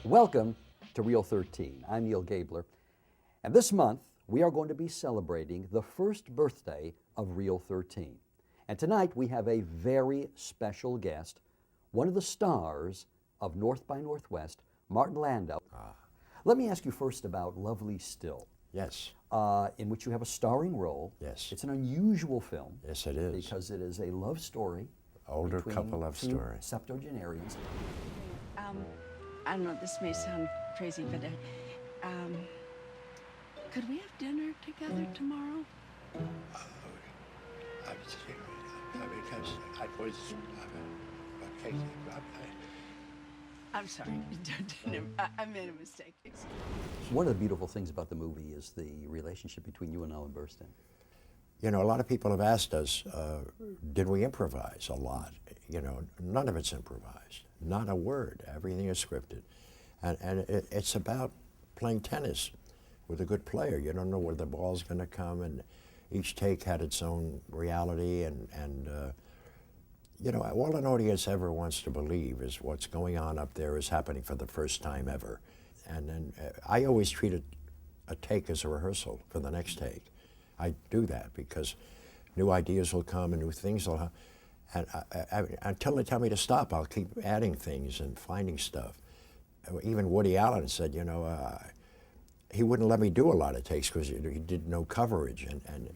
Welcome to Reel 13. I'm Neal Gabler, and this month we are going to be celebrating the first birthday of Reel 13. And tonight we have a very special guest, one of the stars of North by Northwest, Martin Landau. Let me ask you first about Lovely Still. Yes. In which you have a starring role. Yes. It's an unusual film. Yes, it is. Because it is a love story. Older couple love two story. septuagenarians. I don't know, this may sound crazy, but could we have dinner together tomorrow? I'm sorry, I made a mistake. One of the beautiful things about the movie is the relationship between you and Ellen Burstyn. You know, a lot of people have asked us, did we improvise a lot? You know, none of it's improvised. Not a word. Everything is scripted. And it's about playing tennis with a good player. You don't know where the ball's going to come, and each take had its own reality. And you know, all an audience ever wants to believe is what's going on up there is happening for the first time ever. And then I always treat a take as a rehearsal for the next take. I do that because new ideas will come and new things will happen. And until they tell me to stop, I'll keep adding things and finding stuff. Even Woody Allen said, you know, he wouldn't let me do a lot of takes because he did no coverage. And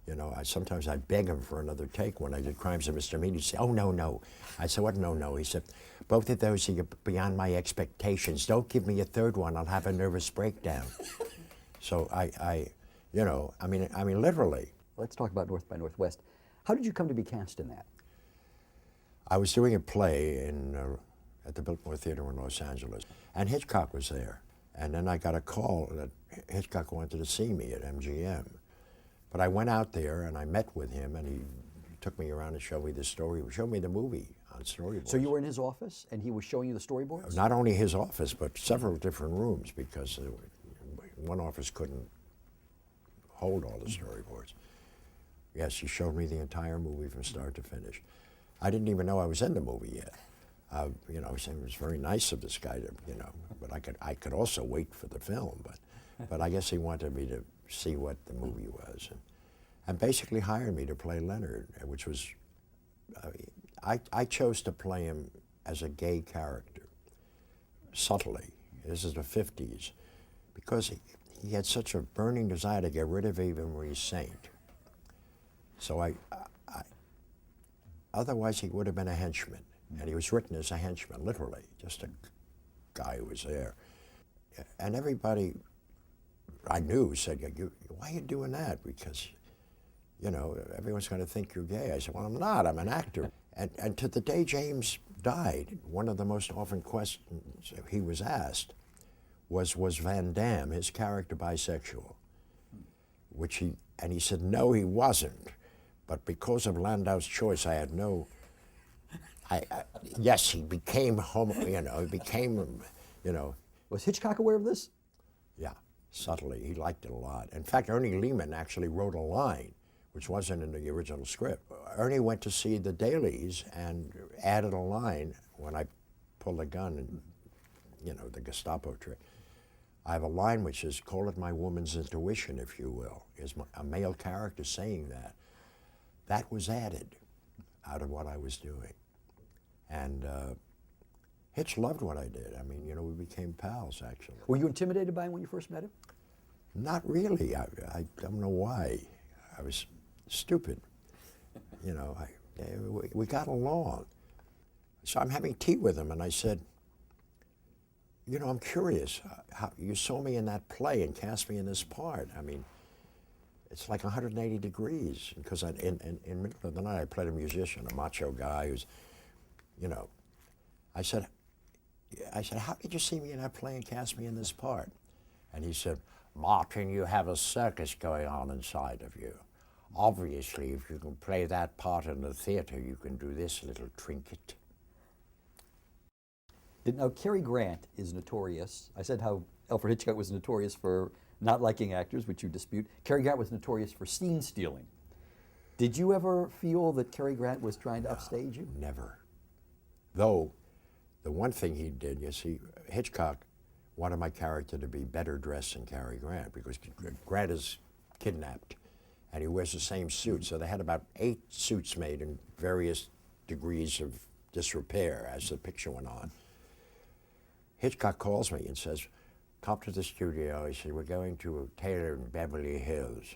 you know, sometimes I'd beg him for another take. When I did Crimes and Misdemeanors, he'd say, oh, no, no. I said, what, no, no? He said, both of those are beyond my expectations. Don't give me a third one. I'll have a nervous breakdown. So you know, I mean, literally. Let's talk about North by Northwest. How did you come to be cast in that? I was doing a play at the Biltmore Theater in Los Angeles, and Hitchcock was there. And then I got a call that Hitchcock wanted to see me at MGM. But I went out there and I met with him, and he took me around and showed me the story, showed me the movie on storyboards. So you were in his office, and he was showing you the storyboards? Not only his office, but several different rooms, because one office couldn't hold all the storyboards. Yes, he showed me the entire movie from start to finish. I didn't even know I was in the movie yet. You know, it was very nice of this guy to, you know, but I could also wait for the film, but I guess he wanted me to see what the movie was, and basically hired me to play Leonard, which was, I chose to play him as a gay character, subtly. This is the 50s, because he had such a burning desire to get rid of Eva Marie Saint. So otherwise he would have been a henchman, and he was written as a henchman, literally, just a guy who was there. And everybody I knew said, why are you doing that? Because, you know, everyone's going to think you're gay. I said, well, I'm not, I'm an actor. And to the day James died, one of the most often questions he was asked was Van Damme, his character, bisexual? And he said, no, he wasn't. But because of Landau's choice, I had no, yes, he became you know. Was Hitchcock aware of this? Yeah, subtly, he liked it a lot. In fact, Ernie Lehman actually wrote a line, which wasn't in the original script. Ernie went to see the dailies and added a line when I pulled a gun and, you know, the Gestapo trick. I have a line which is, call it my woman's intuition, if you will, is a male character saying that. That was added out of what I was doing. And Hitch loved what I did. I mean, you know, we became pals, actually. Were you intimidated by him when you first met him? Not really. I don't know why. I was stupid. You know, we got along. So I'm having tea with him, and I said, you know, I'm curious. How you saw me in that play and cast me in this part. I mean, it's like 180 degrees, because in the middle of the night I played a musician, a macho guy who's, you know, I said, how did you see me in that play and cast me in this part? And he said, Martin, you have a circus going on inside of you. Obviously, if you can play that part in the theater, you can do this little trinket. Now, Cary Grant is notorious. I said how Alfred Hitchcock was notorious for not liking actors, which you dispute. Cary Grant was notorious for scene stealing. Did you ever feel that Cary Grant was trying to upstage you? Never. Though, the one thing he did, Hitchcock wanted my character to be better dressed than Cary Grant, because Grant is kidnapped and he wears the same suit. So they had about 8 suits made in various degrees of disrepair as the picture went on. Hitchcock calls me and says, come to the studio. He said, we're going to a tailor in Beverly Hills,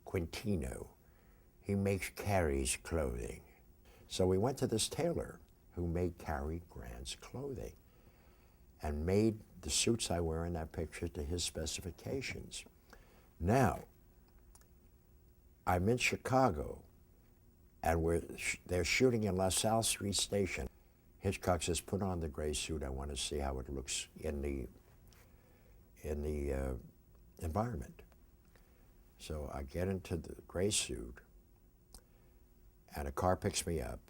Quintino. He makes Cary's clothing. So we went to this tailor who made Cary Grant's clothing and made the suits I wear in that picture to his specifications. Now, I'm in Chicago, and they're shooting in LaSalle Street Station. Hitchcock says, put on the gray suit. I want to see how it looks in the environment. So I get into the gray suit, and a car picks me up,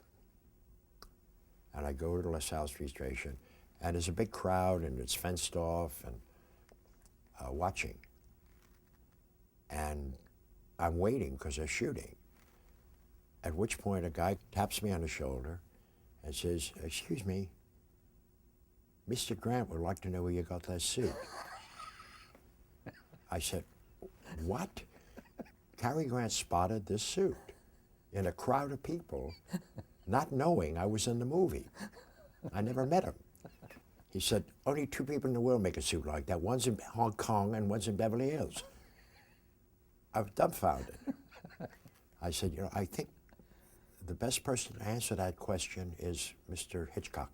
and I go to LaSalle Street Station, and there's a big crowd, and it's fenced off, and watching. And I'm waiting because they're shooting. At which point a guy taps me on the shoulder and says, excuse me, Mr. Grant would like to know where you got that suit. I said, what? Cary Grant spotted this suit in a crowd of people, not knowing I was in the movie. I never met him. He said, only 2 people in the world make a suit like that. One's in Hong Kong and one's in Beverly Hills. I was dumbfounded. I said, you know, I think the best person to answer that question is Mr. Hitchcock.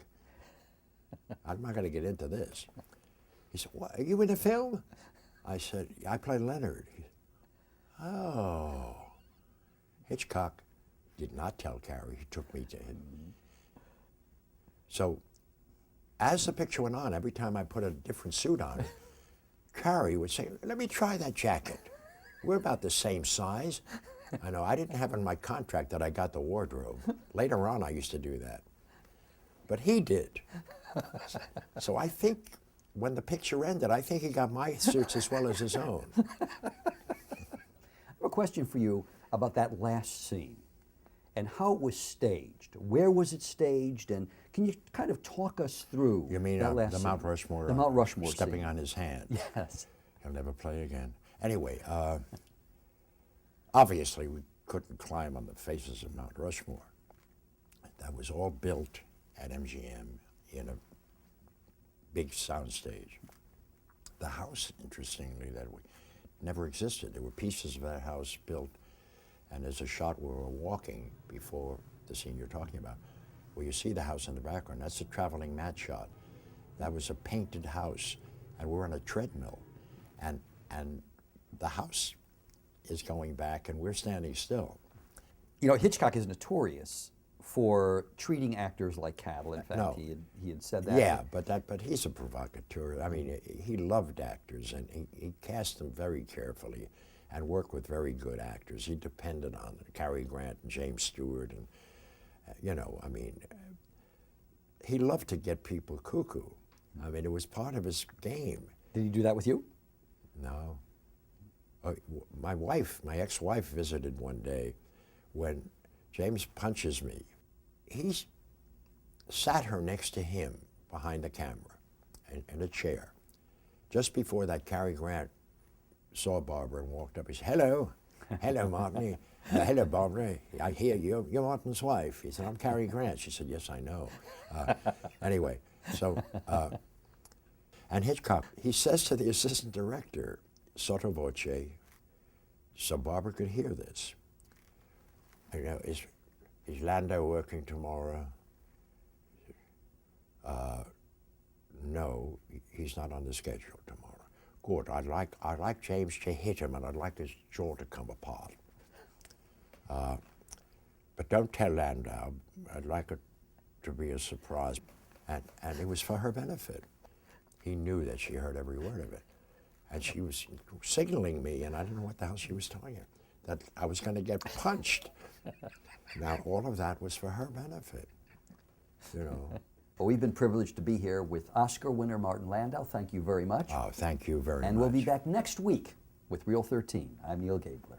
I'm not going to get into this. He said, what, are you in the film? I said, I play Leonard. He said, oh. Hitchcock did not tell Cary. He took me to him. So as the picture went on, every time I put a different suit on, Cary would say, let me try that jacket. We're about the same size. I know, I didn't have in my contract that I got the wardrobe. Later on, I used to do that. But he did. So I think when the picture ended, I think he got my suits as well as his own. I have a question for you about that last scene and how it was staged. Where was it staged? And can you kind of talk us through You mean that last the scene? Mount Rushmore? The Mount Rushmore stepping scene. on his hand. Yes. He'll never play again. Anyway, obviously we couldn't climb on the faces of Mount Rushmore. That was all built at MGM in a big soundstage. The house, interestingly, never existed. There were pieces of that house built, and there's a shot where we're walking before the scene you're talking about, where you see the house in the background. That's a traveling mat shot. That was a painted house, and we're on a treadmill, and the house is going back, and we're standing still. You know, Hitchcock is notorious for treating actors like cattle. In fact, No. he had said that. Yeah, but he's a provocateur. I mean, he loved actors, and he cast them very carefully and worked with very good actors. He depended on Cary Grant and James Stewart, and, you know, I mean, he loved to get people cuckoo. I mean, it was part of his game. Did he do that with you? No. My wife, my ex-wife, visited one day when James punches me. He sat her next to him behind the camera in a chair. Just before that, Cary Grant saw Barbara and walked up. He said, hello, hello, Martin. Hello, Barbara. I hear you're Martin's wife. He said, I'm Cary Grant. She said, yes, I know. Anyway, so, and Hitchcock, he says to the assistant director, sotto voce, so Barbara could hear this. You know, is Landau working tomorrow? No, he's not on the schedule tomorrow. Good. I'd like James to hit him, and I'd like his jaw to come apart. But don't tell Landau. I'd like it to be a surprise, and it was for her benefit. He knew that she heard every word of it, and she was signaling me, and I didn't know what the hell she was telling her. That I was going to get punched. Now, all of that was for her benefit, you know. Well, we've been privileged to be here with Oscar winner Martin Landau. Thank you very much. Oh, thank you very much. And we'll be back next week with Reel 13. I'm Neal Gabler.